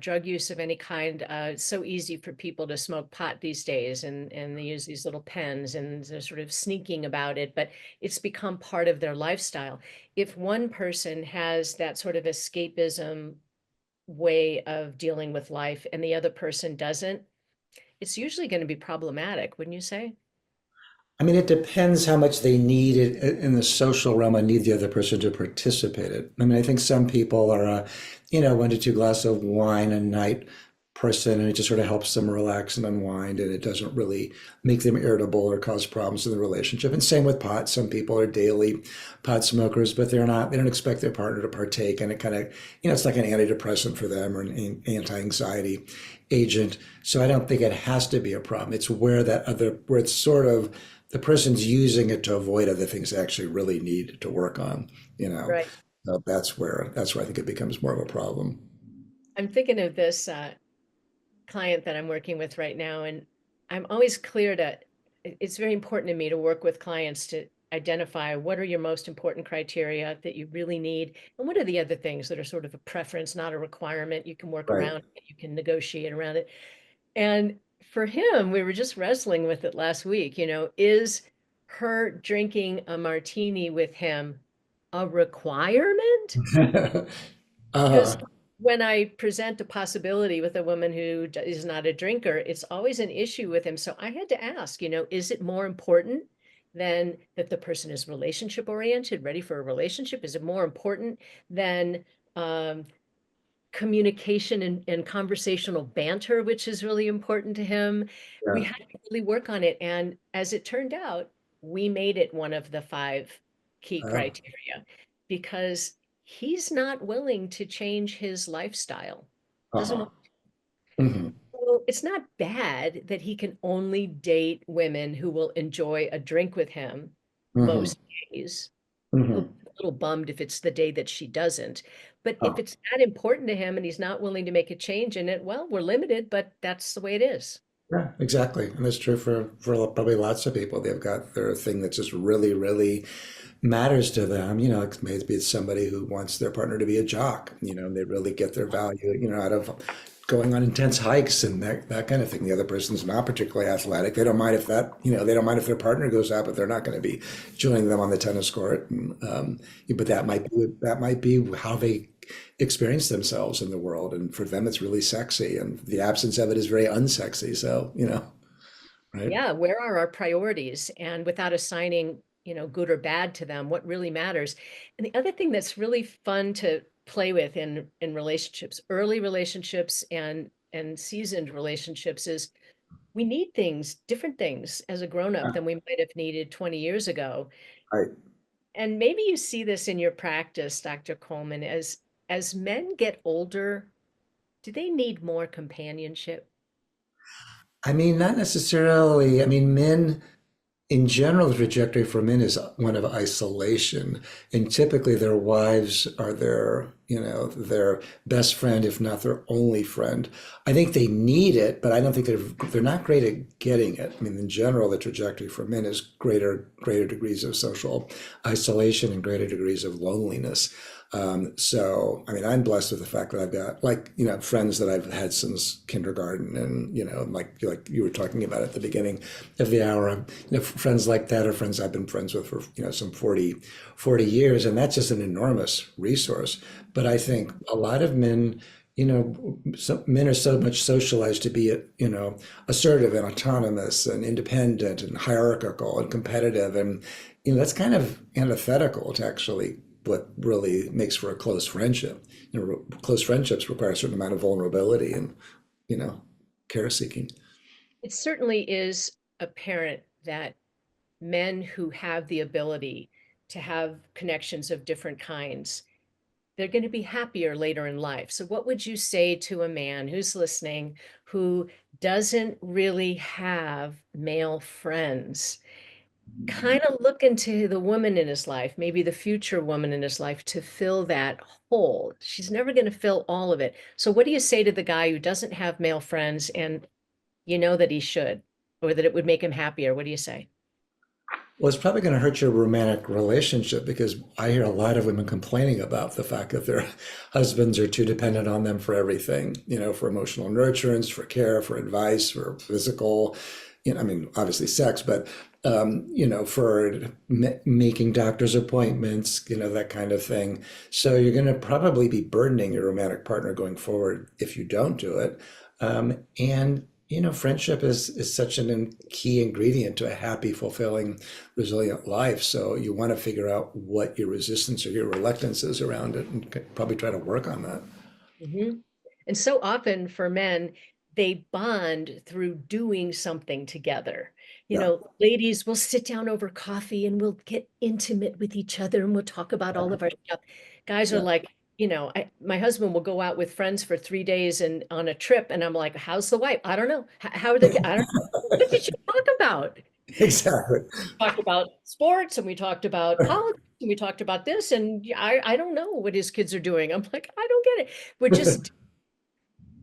drug use of any kind, it's so easy for people to smoke pot these days, and they use these little pens and they're sort of sneaking about it, but it's become part of their lifestyle. If one person has that sort of escapism way of dealing with life and the other person doesn't, it's usually going to be problematic, wouldn't you say? I mean, it depends how much they need it in the social realm. I need the other person to participate it. I mean, I think some people are, 1 to 2 glasses of wine a night person, and it just sort of helps them relax and unwind, and it doesn't really make them irritable or cause problems in the relationship. And same with pot. Some people are daily pot smokers, but they don't expect their partner to partake, and it kind of, it's like an antidepressant for them or an anti-anxiety agent. So I don't think it has to be a problem. It's where it's sort of the person's using it to avoid other things they actually really need to work on, you know. Right. So that's where I think it becomes more of a problem. I'm thinking of this client that I'm working with right now, and I'm always clear to, it's very important to me to work with clients to identify what are your most important criteria that you really need, and what are the other things that are sort of a preference, not a requirement. You can work Right. around, you can negotiate around it. And for him, we were just wrestling with it last week, is her drinking a martini with him a requirement? Because uh, when I present a possibility with a woman who is not a drinker, it's always an issue with him. So I had to ask, is it more important than that the person is relationship oriented, ready for a relationship? Is it more important than um, communication and conversational banter, which is really important to him? We yeah. had to really work on it. And as it turned out, we made it one of the five key Uh, criteria because he's not willing to change his lifestyle. Doesn't uh-huh. want Hmm. to. It's not bad that he can only date women who will enjoy a drink with him Hmm. most days. He'll Hmm. be a little bummed if it's the day that she doesn't. But if Oh, it's that important to him and he's not willing to make a change in it, well, we're limited, but that's the way it is. Yeah, exactly. And that's true for probably lots of people. They've got their thing that just really, really matters to them. Maybe it's somebody who wants their partner to be a jock, and they really get their value, out of going on intense hikes and that kind of thing. The other person's not particularly athletic. They don't mind if they don't mind if their partner goes out, but they're not going to be joining them on the tennis court. But that might be how they experience themselves in the world. And for them, it's really sexy. And the absence of it is very unsexy. So, right? Yeah, where are our priorities? And without assigning, good or bad to them, what really matters? And the other thing that's really fun to play with in relationships, early relationships and seasoned relationships is we need different things as a grown-up than we might have needed 20 years ago. Right. And maybe you see this in your practice, Dr. Coleman, as men get older, do they need more companionship? I mean, not necessarily. I mean, men in general, the trajectory for men is one of isolation, and typically their wives are their best friend, if not their only friend. I think they need it, but I don't think they're not great at getting it. I mean, in general, the trajectory for men is greater degrees of social isolation and greater degrees of loneliness. So, I mean, I'm blessed with the fact that I've got friends that I've had since kindergarten, and like you were talking about at the beginning of the hour, friends like that are friends I've been friends with for some 40 years, and that's just an enormous resource. But I think a lot of men, men are so much socialized to be assertive and autonomous and independent and hierarchical and competitive, and that's kind of antithetical to actually what really makes for a close friendship. Close friendships require a certain amount of vulnerability and you know care seeking. It certainly is apparent that men who have the ability to have connections of different kinds, they're going to be happier later in life. So, what would you say to a man who's listening who doesn't really have male friends? Kind of look into the woman in his life, maybe the future woman in his life, to fill that hole. She's never going to fill all of it. So, what do you say to the guy who doesn't have male friends and you know that he should, or that it would make him happier? What do you say? Well, it's probably going to hurt your romantic relationship because I hear a lot of women complaining about the fact that their husbands are too dependent on them for everything, for emotional nurturance, for care, for advice, for physical, I mean, obviously sex, but, for making doctor's appointments, that kind of thing. So you're going to probably be burdening your romantic partner going forward if you don't do it. And friendship is such an key ingredient to a happy, fulfilling, resilient life. So you want to figure out what your resistance or your reluctance is around it, and probably try to work on that. Mhm. And so often for men, they bond through doing something together. Yeah, Ladies will sit down over coffee and we'll get intimate with each other and we'll talk about all of our stuff. Guys are yeah. like, my husband will go out with friends for 3 days and on a trip, and I'm like, how's the wife? I don't know. How are the, I don't know. What did you talk about? Exactly. Talked about sports and we talked about politics and we talked about this, and I don't know what his kids are doing. I'm like, I don't get it. We're just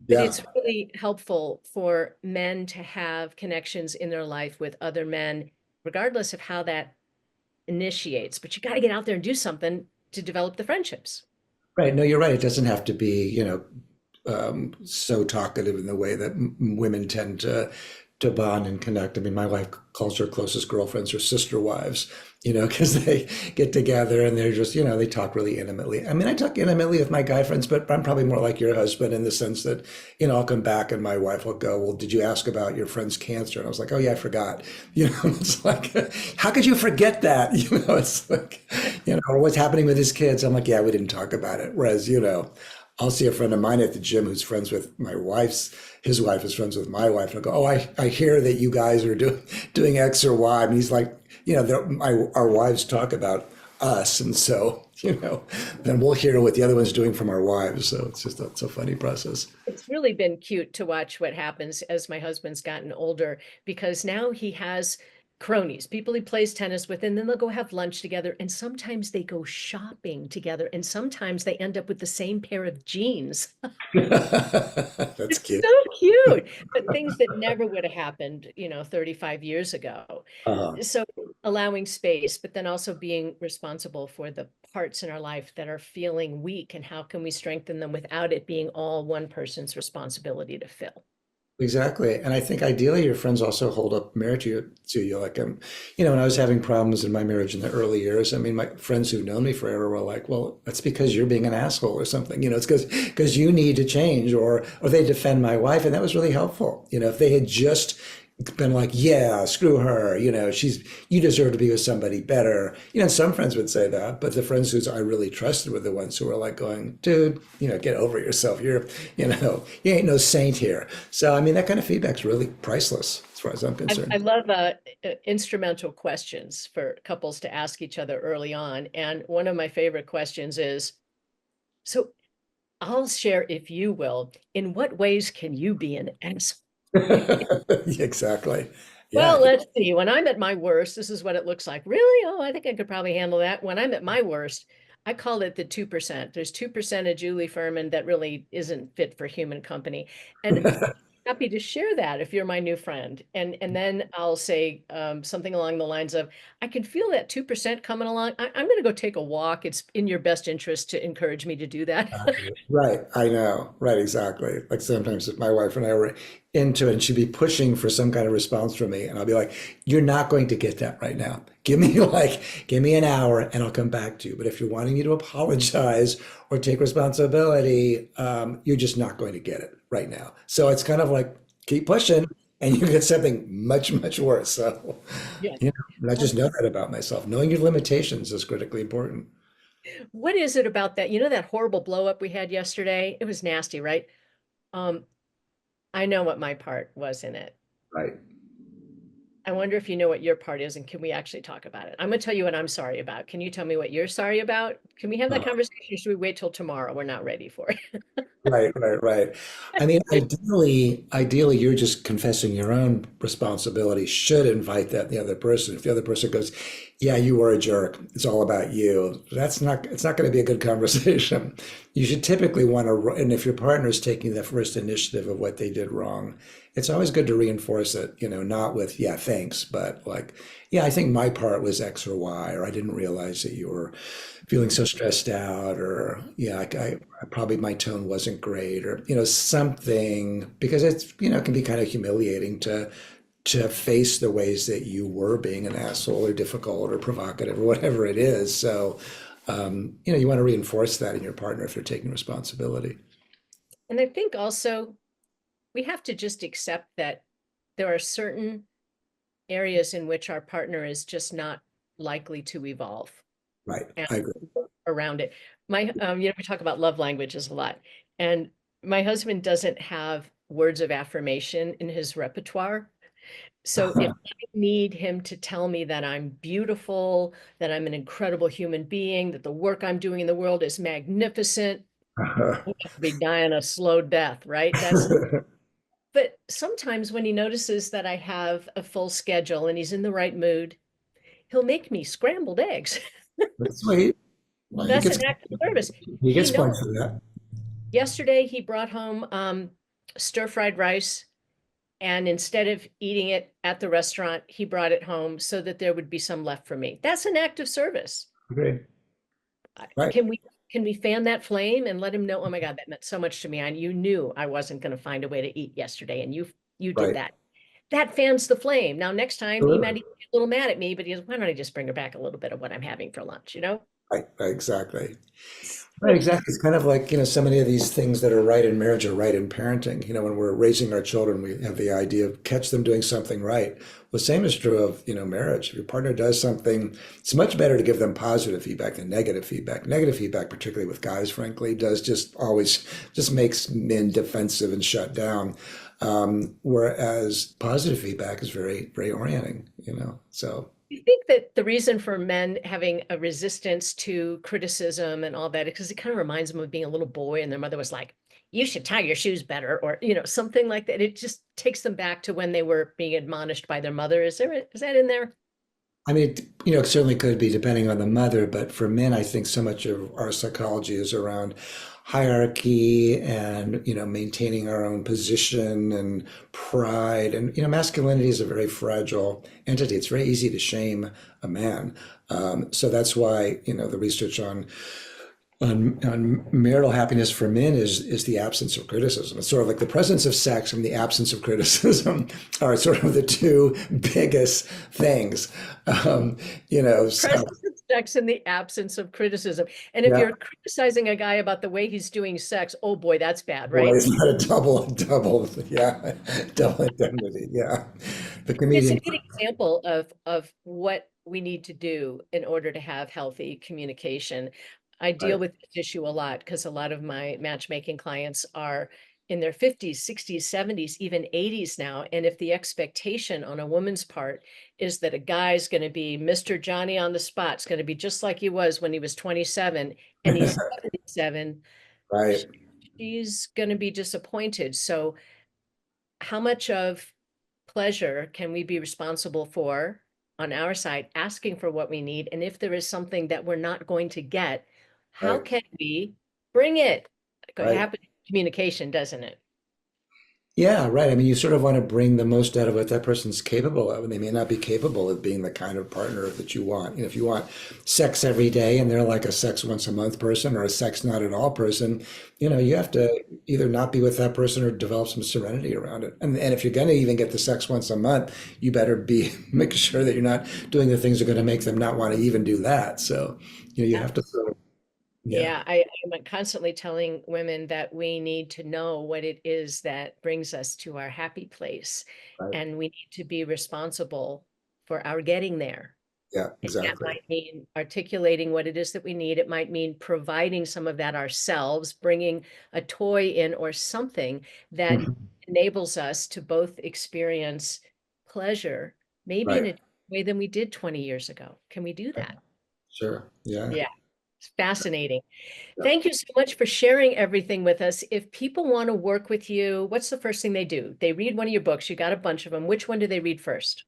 But Yeah. it's really helpful for men to have connections in their life with other men, regardless of how that initiates. But you got to get out there and do something to develop the friendships. Right. No, you're right. It doesn't have to be, so talkative in the way that women tend to bond and connect. I mean, my wife calls her closest girlfriends her sister wives, because they get together and they're just, they talk really intimately. I mean, I talk intimately with my guy friends, but I'm probably more like your husband in the sense that, I'll come back and my wife will go, "Well, did you ask about your friend's cancer?" And I was like, "Oh yeah, I forgot." It's like, how could you forget that? It's like, or what's happening with his kids. I'm like, "Yeah, we didn't talk about it." Whereas, I'll see a friend of mine at the gym who's friends with his wife is friends with my wife. And I'll go, "Oh, I hear that you guys are doing X or Y." And he's like, our wives talk about us. And so, then we'll hear what the other one's doing from our wives. So it's a funny process. It's really been cute to watch what happens as my husband's gotten older, because now he has cronies, people he plays tennis with, and then they'll go have lunch together. And sometimes they go shopping together. And sometimes they end up with the same pair of jeans. That's It's cute. so cute, but things that never would have happened, 35 years ago. Uh, So allowing space, but then also being responsible for the parts in our life that are feeling weak, and how can we strengthen them without it being all one person's responsibility to fill. exactly. And I think ideally your friends also hold up merit to you. Like, when I was having problems in my marriage in the early years, I mean, my friends who've known me forever were like, well, that's because you're being an asshole or something. It's because you need to change, or they defend my wife. And that was really helpful. If they had just been like, yeah, screw her, you deserve to be with somebody better. Some friends would say that, but the friends who I really trusted were the ones who were like going, dude, get over yourself. You ain't no saint here. So, I mean, that kind of feedback's really priceless as far as I'm I concerned. love instrumental questions for couples to ask each other early on. And one of my favorite questions is, so I'll share, if you will, in what ways can you be an asshole? Exactly. Yeah. Well, let's see. When I'm at my worst, this is what it looks like. Really? Oh, I think I could probably handle that. When I'm at my worst, I call it the 2%. There's 2% of Julie Ferman that really isn't fit for human company. And happy to share that if you're my new friend. And then I'll say something along the lines of, I can feel that 2% coming along. I'm going to go take a walk. It's in your best interest to encourage me to do that. Right, I know. Right, exactly. Like sometimes if my wife and I were into it and she'd be pushing for some kind of response from me, and I'll be like, "You're not going to get that right now. Give me an hour, and I'll come back to you. But if you're wanting me to apologize or take responsibility, you're just not going to get it right now." So it's kind of like keep pushing, and you get something much, much worse. So, Yeah. and I just know that about myself. Knowing your limitations is critically important. What is it about that? That horrible blow up we had yesterday? It was nasty, right? Um, I know what my part was in it. Right. I wonder if you know what your part is, and can we actually talk about it? I'm gonna tell you what I'm sorry about. Can you tell me what you're sorry about? Can we have that conversation, or should we wait till tomorrow? We're not ready for it. Right, right, right. I mean, ideally, you're just confessing your own responsibility. Should invite that the other person. If the other person goes, "Yeah, you were a jerk. It's all about you," it's not going to be a good conversation. You should typically want to, and if your partner is taking the first initiative of what they did wrong, it's always good to reinforce it. Not with "Yeah, thanks," but like, "Yeah, I think my part was X or Y," or "I didn't realize that you were feeling so stressed out," or "Yeah, I probably my tone wasn't great," or something, because it's it can be kind of humiliating to face the ways that you were being an asshole or difficult or provocative or whatever it is. So you want to reinforce that in your partner if they're taking responsibility. And I think also we have to just accept that there are certain areas in which our partner is just not likely to evolve Right, and I agree. around it. We talk about love languages a lot, and my husband doesn't have words of affirmation in his repertoire. So if I need him to tell me that I'm beautiful, that I'm an incredible human being, that the work I'm doing in the world is magnificent, I have to be dying a slow death, right? But sometimes when he notices that I have a full schedule and he's in the right mood, he'll make me scrambled eggs. That's sweet. Well, That's an act of service. he He gets knows. points for that. Yesterday he brought home stir-fried rice, and instead of eating it at the restaurant, he brought it home so that there would be some left for me. That's an act of service. Agree. Right. Can we fan that flame and let him know, oh my God, that meant so much to me. And you knew I wasn't going to find a way to eat yesterday, and you did Right. that. That fans the flame. Now, next time he might Absolutely. be a little mad at me, but he goes, why don't I just bring her back a little bit of what I'm having for lunch? Right. Right. Exactly. Right, So exactly. It's kind of like, so many of these things that are right in marriage are right in parenting. When we're raising our children, we have the idea of catch them doing something right. Well, the same is true of, marriage. If your partner does something, it's much better to give them positive feedback than negative feedback. Negative feedback, particularly with guys, frankly, does just makes men defensive and shut down. Whereas positive feedback is very, very orienting. So, I think that the reason for men having a resistance to criticism and all that is because it kind of reminds them of being a little boy, and their mother was like, you should tie your shoes better, or, something like that. It just takes them back to when they were being admonished by their mother. Is that in there? I mean, it certainly could be depending on the mother, but for men, I think so much of our psychology is around hierarchy and, maintaining our own position and pride. And, masculinity is a very fragile entity. It's very easy to shame a man. So that's why, the research on marital happiness for men is the absence of criticism. It's sort of like the presence of sex and the absence of criticism are sort of the two biggest things. So Presence of sex in the absence of criticism. And if yeah, you're criticizing a guy about the way he's doing sex, oh boy, that's bad, boy, right? is that a double, yeah, double indemnity, yeah. The It's a comedian, good example of what we need to do in order to have healthy communication. I deal right, with this issue a lot because a lot of my matchmaking clients are in their 50s, 60s, 70s, even 80s now. And if the expectation on a woman's part is that a guy's going to be Mr. Johnny on the spot, it's going to be just like he was when he was 27 and he's 77, right, she's going to be disappointed. So how much of pleasure can we be responsible for on our side, asking for what we need? And if there is something that we're not going to get, how right, can we bring it? It right. happens in communication, doesn't it? Yeah, right. I mean, you sort of want to bring the most out of what that person's capable of, and they may not be capable of being the kind of partner that you want. If you want sex every day and they're like a sex once a month person or a sex not at all person, you have to either not be with that person or develop some serenity around it. And if you're going to even get the sex once a month, you better be make sure that you're not doing the things that are going to make them not want to even do that. So, you Yeah. have to sort of, yeah, Yeah, I'm constantly telling women that we need to know what it is that brings us to our happy place, right. and we need to be responsible for our getting there. Yeah, And that exactly. might mean articulating what it is that we need. It might mean providing some of that ourselves, bringing a toy in or something that Mhm. enables us to both experience pleasure, maybe in Right. a way than we did 20 years ago. Can we do that? Sure. Yeah. Yeah, it's fascinating. Yeah. Thank you so much for sharing everything with us. If people want to work with you, what's the first thing they do? They read one of your books. You got a bunch of them. Which one do they read first?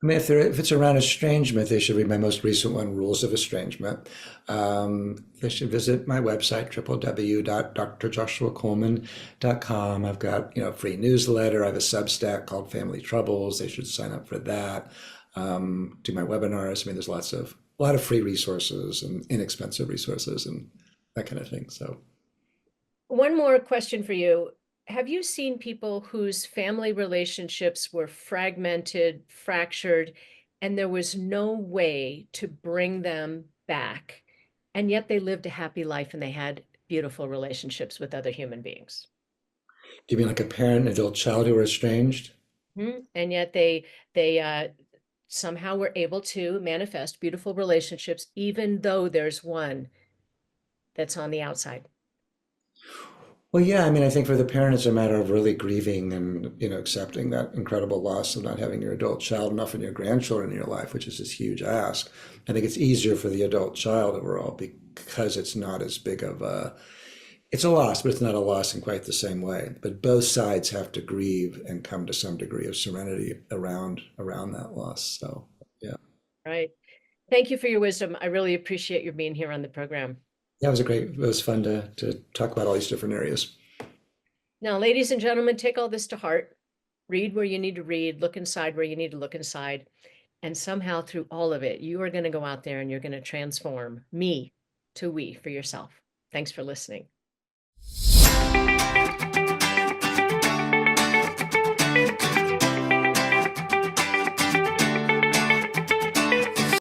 I mean, if it's around estrangement, they should read my most recent one, Rules of Estrangement. They should visit my website, www.drjoshuacoleman.com. I've got, a free newsletter. I have a Substack called Family Troubles. They should sign up for that. Do my webinars. I mean, there's a lot of free resources and inexpensive resources and that kind of thing. So, One more question for you. Have you seen people whose family relationships were fragmented, fractured, and there was no way to bring them back, and yet they lived a happy life and they had beautiful relationships with other human beings? do you mean like a parent and adult child who are estranged? And yet they somehow were able to manifest beautiful relationships, even though there's one that's on the outside. Well, yeah, I mean, I think for the parent, it's a matter of really grieving and, accepting that incredible loss of not having your adult child and often your grandchildren in your life, which is this huge ask. I think it's easier for the adult child overall because it's not as big of it's a loss, but it's not a loss in quite the same way. But both sides have to grieve and come to some degree of serenity around that loss. So, yeah. Right. Thank you for your wisdom. I really appreciate your being here on the program. Yeah, it was fun to talk about all these different areas. Now, ladies and gentlemen, take all this to heart. Read where you need to read, look inside where you need to look inside. And somehow through all of it, you are going to go out there and you're going to transform me to we for yourself. Thanks for listening.